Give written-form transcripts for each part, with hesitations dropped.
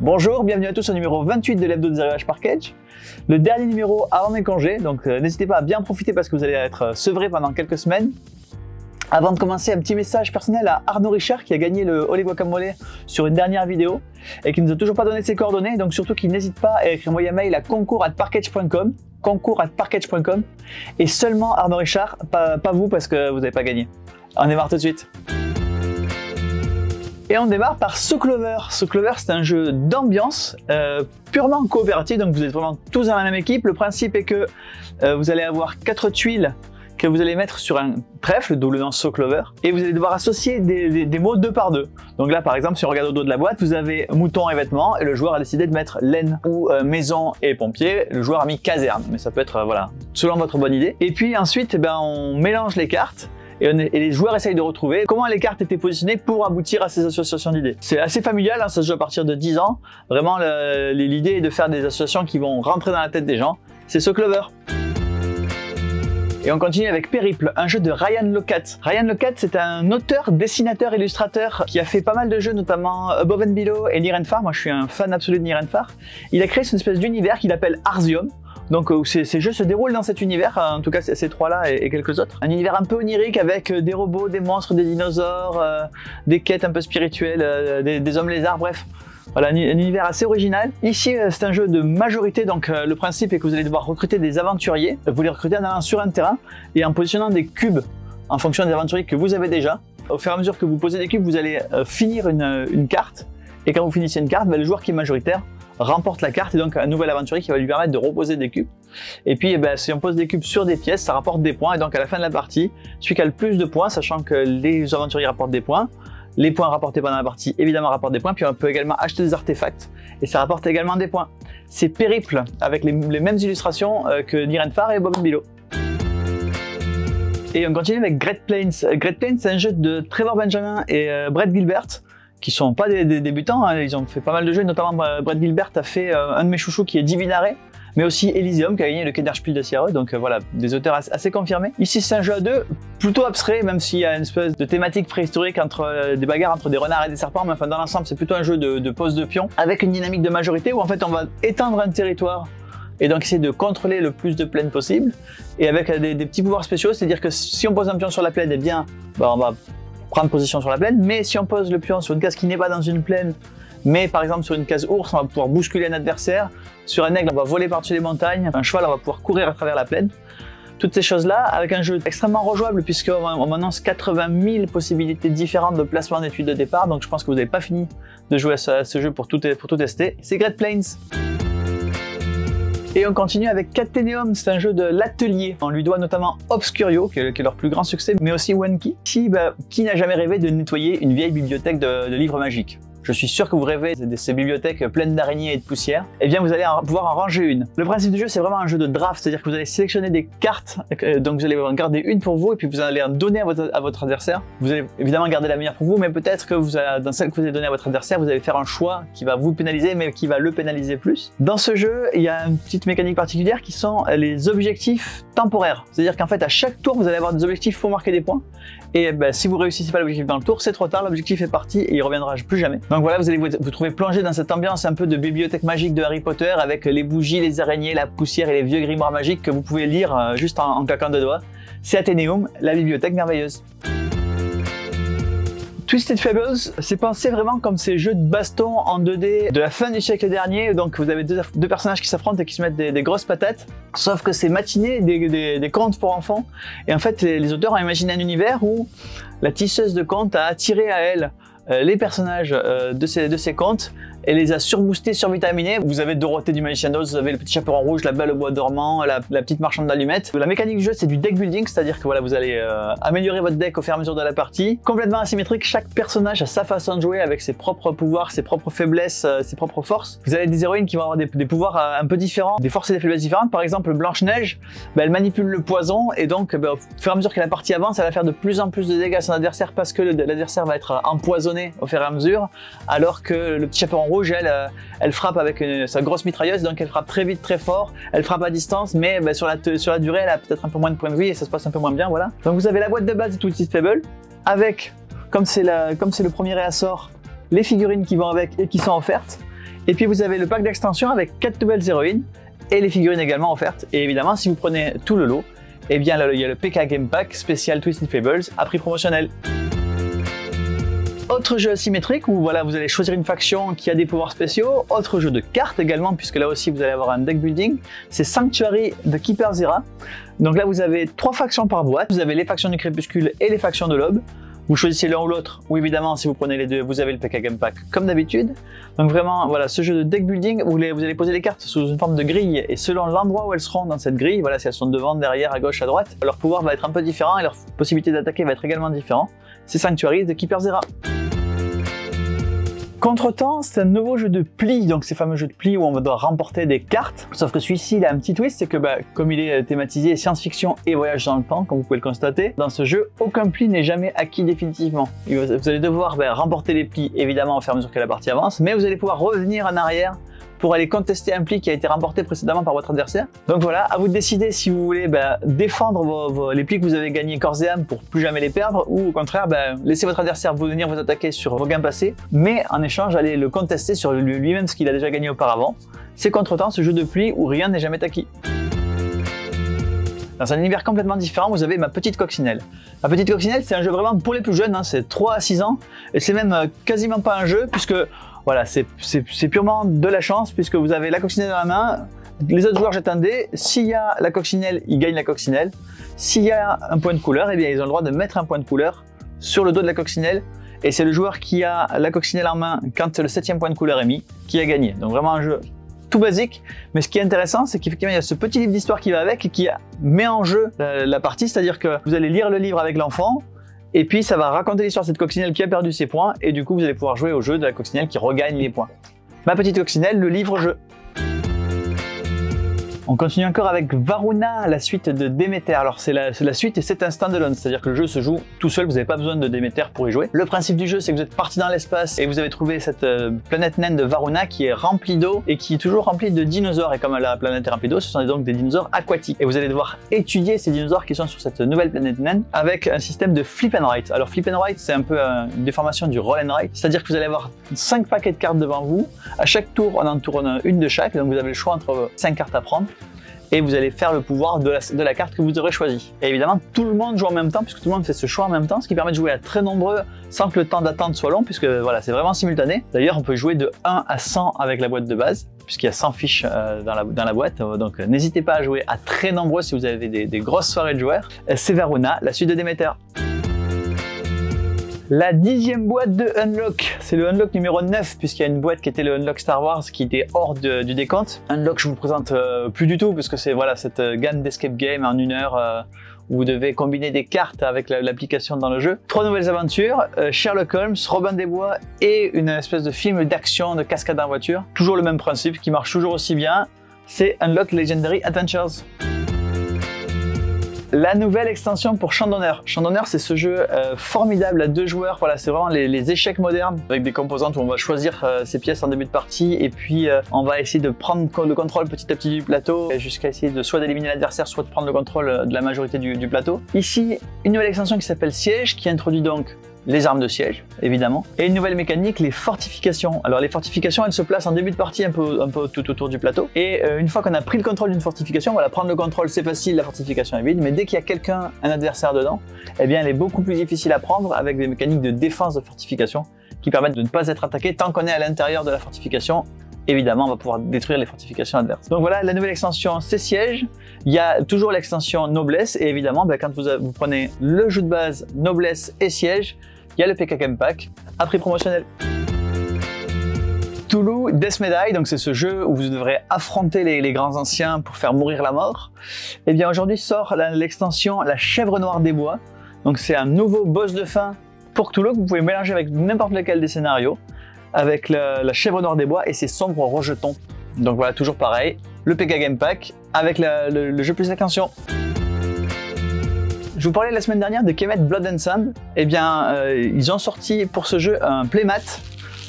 Bonjour, bienvenue à tous au numéro 28 de l'hebdo des arrivages par Kedge. Le dernier numéro avant mes congés, donc n'hésitez pas à bien profiter parce que vous allez être sevré pendant quelques semaines. Avant de commencer, un petit message personnel à Arnaud Richard qui a gagné le Olé Guacamole sur une dernière vidéo et qui ne nous a toujours pas donné ses coordonnées, donc surtout qu'il n'hésite pas à écrire un mail à concours@parkedge.com, concours@parkedge.com, et seulement Arnaud Richard, pas vous parce que vous n'avez pas gagné. On démarre tout de suite. Et on démarre par Soclover. Soclover, c'est un jeu d'ambiance purement coopératif, donc vous êtes vraiment tous dans la même équipe. Le principe est que vous allez avoir 4 tuiles que vous allez mettre sur un trèfle, d'où le nom Soclover, et vous allez devoir associer des mots 2 par 2. Donc là, par exemple, si on regarde au dos de la boîte, vous avez mouton et vêtements, et le joueur a décidé de mettre laine, ou maison et pompier. Le joueur a mis caserne, mais ça peut être, voilà, selon votre bonne idée. Et puis ensuite, on mélange les cartes, et les joueurs essayent de retrouver comment les cartes étaient positionnées pour aboutir à ces associations d'idées. C'est assez familial, hein, ça se joue à partir de 10 ans. Vraiment, l'idée est de faire des associations qui vont rentrer dans la tête des gens. C'est Soclover. Et on continue avec Périple, un jeu de Ryan Laukat. Ryan Laukat, c'est un auteur, dessinateur, illustrateur qui a fait pas mal de jeux, notamment Above and Below et Near and Far. Moi, je suis un fan absolu de Near and Far. Il a créé cette espèce d'univers qu'il appelle Arzium. Donc ces jeux se déroulent dans cet univers, en tout cas ces trois-là et quelques autres. Un univers un peu onirique avec des robots, des monstres, des dinosaures, des quêtes un peu spirituelles, des hommes lézards, bref. Voilà, un univers assez original. Ici, c'est un jeu de majorité, donc le principe est que vous allez devoir recruter des aventuriers. Vous les recrutez en allant sur un terrain et en positionnant des cubes en fonction des aventuriers que vous avez déjà. Au fur et à mesure que vous posez des cubes, vous allez finir une carte. Et quand vous finissez une carte, le joueur qui est majoritaire remporte la carte et donc un nouvel aventurier qui va lui permettre de reposer des cubes. Et puis si on pose des cubes sur des pièces, ça rapporte des points, et donc à la fin de la partie, celui qui a le plus de points, sachant que les aventuriers rapportent des points, les points rapportés pendant la partie évidemment rapportent des points, puis on peut également acheter des artefacts et ça rapporte également des points. C'est Périple avec les mêmes illustrations que Near and Far et Above and Below. Et on continue avec Great Plains. Great Plains, c'est un jeu de Trevor Benjamin et Brett Gilbert, qui sont pas des débutants, hein. Ils ont fait pas mal de jeux, notamment Brett Gilbert a fait un de mes chouchous qui est Divinare, mais aussi Elysium qui a gagné le Kennerspiel de Sierra, donc voilà, des auteurs assez confirmés. Ici c'est un jeu à 2, plutôt abstrait, même s'il y a une espèce de thématique préhistorique entre des bagarres entre des renards et des serpents, mais enfin dans l'ensemble c'est plutôt un jeu de pose de pion, avec une dynamique de majorité où en fait on va étendre un territoire et donc essayer de contrôler le plus de plaines possible, et avec des petits pouvoirs spéciaux, c'est-à-dire que si on pose un pion sur la plaine, eh bien on va prendre position sur la plaine, mais si on pose le pion sur une case qui n'est pas dans une plaine, mais par exemple sur une case ours, on va pouvoir bousculer un adversaire, sur un aigle on va voler par-dessus les montagnes, un cheval on va pouvoir courir à travers la plaine. Toutes ces choses-là, avec un jeu extrêmement rejouable puisqu'on m'annonce 80 000 possibilités différentes de placement d'études de départ, donc je pense que vous n'avez pas fini de jouer à ce jeu pour tout tester. C'est Great Plains. Et on continue avec Cateneum, c'est un jeu de l'atelier. On lui doit notamment Obscurio, qui est leur plus grand succès, mais aussi Wenki. Qui n'a jamais rêvé de nettoyer une vieille bibliothèque de livres magiques? Je suis sûr que vous rêvez de ces bibliothèques pleines d'araignées et de poussière. Eh bien, vous allez pouvoir en ranger une. Le principe du jeu, c'est vraiment un jeu de draft, c'est-à-dire que vous allez sélectionner des cartes, donc vous allez en garder une pour vous, et puis vous allez en donner à votre adversaire. Vous allez évidemment garder la meilleure pour vous, mais peut-être que dans celle que vous allez donner à votre adversaire, vous allez faire un choix qui va vous pénaliser, mais qui va le pénaliser plus. Dans ce jeu, il y a une petite mécanique particulière qui sont les objectifs temporaires. C'est-à-dire qu'en fait, à chaque tour, vous allez avoir des objectifs pour marquer des points. Et si vous réussissez pas l'objectif dans le tour, c'est trop tard, l'objectif est parti et il reviendra plus jamais. Donc voilà, vous allez vous trouver plongé dans cette ambiance un peu de bibliothèque magique de Harry Potter avec les bougies, les araignées, la poussière et les vieux grimoires magiques que vous pouvez lire juste en claquant de doigts. C'est Atheneum, la bibliothèque merveilleuse. Twisted Fables, c'est pensé vraiment comme ces jeux de baston en 2D de la fin du siècle dernier, donc vous avez deux personnages qui s'affrontent et qui se mettent des grosses patates, sauf que c'est matiné des contes pour enfants, et en fait les auteurs ont imaginé un univers où la tisseuse de contes a attiré à elle les personnages de ces contes et les a surboostés, survitaminés. Vous avez Dorothée du Magicien d'Oz, vous avez le petit chaperon rouge, la Belle au bois dormant, la petite marchande d'allumettes. La mécanique du jeu, c'est du deck building, c'est-à-dire que voilà, vous allez améliorer votre deck au fur et à mesure de la partie. Complètement asymétrique, chaque personnage a sa façon de jouer avec ses propres pouvoirs, ses propres faiblesses, ses propres forces. Vous avez des héroïnes qui vont avoir des pouvoirs un peu différents, des forces et des faiblesses différentes. Par exemple, Blanche-Neige, elle manipule le poison et donc au fur et à mesure que la partie avance, elle va faire de plus en plus de dégâts à son adversaire parce que l'adversaire va être empoisonné au fur et à mesure, alors que le petit chaperon rouge, elle frappe avec sa grosse mitrailleuse, donc elle frappe très vite, très fort, elle frappe à distance, mais sur la durée, elle a peut-être un peu moins de points de vie et ça se passe un peu moins bien, voilà. Donc vous avez la boîte de base de Twisted Fable, avec, comme c'est le premier réassort, les figurines qui vont avec et qui sont offertes. Et puis vous avez le pack d'extension avec 4 nouvelles héroïnes et les figurines également offertes. Et évidemment, si vous prenez tout le lot, eh bien là, il y a le PK Game Pack spécial Twisted Fables à prix promotionnel. Autre jeu asymétrique où voilà, vous allez choisir une faction qui a des pouvoirs spéciaux. Autre jeu de cartes également, puisque là aussi vous allez avoir un deck building. C'est Sanctuary de Keeper Zera. Donc là vous avez 3 factions par boîte. Vous avez les factions du crépuscule et les factions de l'aube. Vous choisissez l'un ou l'autre, ou évidemment si vous prenez les deux, vous avez le PK Game Pack comme d'habitude. Donc vraiment, voilà, ce jeu de deck building où vous allez poser les cartes sous une forme de grille et selon l'endroit où elles seront dans cette grille, voilà, si elles sont devant, derrière, à gauche, à droite, leur pouvoir va être un peu différent et leur possibilité d'attaquer va être également différent. C'est Sanctuary de Keeper Zera. Contretemps, c'est un nouveau jeu de pli, donc ces fameux jeux de pli où on doit remporter des cartes. Sauf que celui-ci, il a un petit twist, c'est que comme il est thématisé science-fiction et voyage dans le temps, comme vous pouvez le constater, dans ce jeu, aucun pli n'est jamais acquis définitivement. Vous allez devoir remporter les plis, évidemment, au fur et à mesure que la partie avance, mais vous allez pouvoir revenir en arrière pour aller contester un pli qui a été remporté précédemment par votre adversaire. Donc voilà, à vous de décider si vous voulez défendre les plis que vous avez gagnés corps et âme pour plus jamais les perdre, ou au contraire, laisser votre adversaire venir vous attaquer sur vos gains passés, mais en échange, allez le contester sur lui-même ce qu'il a déjà gagné auparavant. C'est Contretemps, ce jeu de pli où rien n'est jamais acquis. Dans un univers complètement différent, vous avez Ma Petite Coccinelle. Ma Petite Coccinelle, c'est un jeu vraiment pour les plus jeunes, hein, c'est 3 à 6 ans, et c'est même quasiment pas un jeu, puisque voilà, c'est purement de la chance, puisque vous avez la coccinelle dans la main, les autres joueurs jettent un dé, s'il y a la coccinelle, ils gagnent la coccinelle, s'il y a un point de couleur, eh bien ils ont le droit de mettre un point de couleur sur le dos de la coccinelle, et c'est le joueur qui a la coccinelle en main quand le 7e point de couleur est mis, qui a gagné. Donc vraiment un jeu tout basique, mais ce qui est intéressant, c'est qu'effectivement il y a ce petit livre d'histoire qui va avec et qui met en jeu la partie, c'est-à-dire que vous allez lire le livre avec l'enfant, et puis ça va raconter l'histoire de cette coccinelle qui a perdu ses points, et du coup vous allez pouvoir jouer au jeu de la coccinelle qui regagne les points. Ma Petite Coccinelle, le livre-jeu. On continue encore avec Varuna, la suite de Déméter. Alors c'est la suite et c'est un standalone, c'est-à-dire que le jeu se joue tout seul, vous n'avez pas besoin de Déméter pour y jouer. Le principe du jeu, c'est que vous êtes parti dans l'espace et vous avez trouvé cette planète naine de Varuna qui est remplie d'eau et qui est toujours remplie de dinosaures. Et comme la planète est remplie d'eau, ce sont donc des dinosaures aquatiques. Et vous allez devoir étudier ces dinosaures qui sont sur cette nouvelle planète naine avec un système de flip and write. Alors flip and write, c'est un peu une déformation du roll and write, c'est-à-dire que vous allez avoir 5 paquets de cartes devant vous. À chaque tour, on en tourne une de chaque, donc vous avez le choix entre 5 cartes à prendre. Et vous allez faire le pouvoir de la carte que vous aurez choisie. Et évidemment, tout le monde joue en même temps, puisque tout le monde fait ce choix en même temps, ce qui permet de jouer à très nombreux sans que le temps d'attente soit long, puisque voilà, c'est vraiment simultané. D'ailleurs, on peut jouer de 1 à 100 avec la boîte de base, puisqu'il y a 100 fiches dans la boîte, donc n'hésitez pas à jouer à très nombreux si vous avez des grosses soirées de joueurs. C'est Varuna, la suite de Déméter. La 10e boîte de Unlock, c'est le Unlock numéro 9, puisqu'il y a une boîte qui était le Unlock Star Wars qui était hors du décompte. Unlock, je vous présente plus du tout, parce que c'est voilà, cette gamme d'escape game en 1 heure où vous devez combiner des cartes avec l'application dans le jeu. 3 nouvelles aventures, Sherlock Holmes, Robin des Bois et une espèce de film d'action de cascade en voiture. Toujours le même principe qui marche toujours aussi bien, c'est Unlock Legendary Adventures. La nouvelle extension pour Champ d'honneur. Champ d'honneur, c'est ce jeu formidable à 2 joueurs. Voilà, c'est vraiment les échecs modernes avec des composantes où on va choisir ses pièces en début de partie et puis on va essayer de prendre le contrôle petit à petit du plateau jusqu'à essayer de soit d'éliminer l'adversaire, soit de prendre le contrôle de la majorité du plateau. Ici, une nouvelle extension qui s'appelle Siège qui introduit donc les armes de siège, évidemment, et une nouvelle mécanique, les fortifications. Alors les fortifications, elles se placent en début de partie un peu tout autour du plateau, et une fois qu'on a pris le contrôle d'une fortification, voilà, prendre le contrôle c'est facile, la fortification est vide, mais dès qu'il y a quelqu'un, un adversaire dedans, eh bien elle est beaucoup plus difficile à prendre avec des mécaniques de défense de fortification qui permettent de ne pas être attaqué tant qu'on est à l'intérieur de la fortification. Évidemment, on va pouvoir détruire les fortifications adverses. Donc voilà, la nouvelle extension, c'est Siège. Il y a toujours l'extension Noblesse, et évidemment, quand vous prenez le jeu de base Noblesse et Siège, il y a le PK Game Pack à prix promotionnel. Toulouse Death Medai, donc c'est ce jeu où vous devrez affronter les grands anciens pour faire mourir la mort. Et bien aujourd'hui sort l'extension La Chèvre Noire des Bois. Donc c'est un nouveau boss de fin pour Toulouse que vous pouvez mélanger avec n'importe lequel des scénarios, avec la Chèvre Noire des Bois et ses sombres rejetons. Donc voilà, toujours pareil, le PK Game Pack avec le jeu plus l'extension. Je vous parlais la semaine dernière de Kemet Blood and Sand. Eh bien, ils ont sorti pour ce jeu un playmat,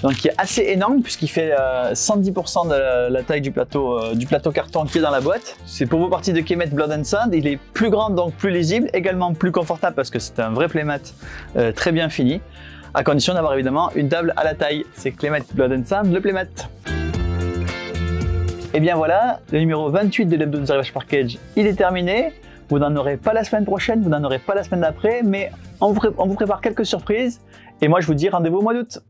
donc qui est assez énorme puisqu'il fait 110% de la taille du plateau carton qui est dans la boîte. C'est pour vos parties de Kemet Blood and Sand. Il est plus grand, donc plus lisible, également plus confortable parce que c'est un vrai playmat très bien fini, à condition d'avoir évidemment une table à la taille. C'est Kemet Blood and Sand, le playmat. Et bien voilà, le numéro 28 de l'Hebdo des Arrivages par Cage, il est terminé. Vous n'en aurez pas la semaine prochaine, vous n'en aurez pas la semaine d'après, mais on vous prépare quelques surprises. Et moi, je vous dis rendez-vous au mois d'août.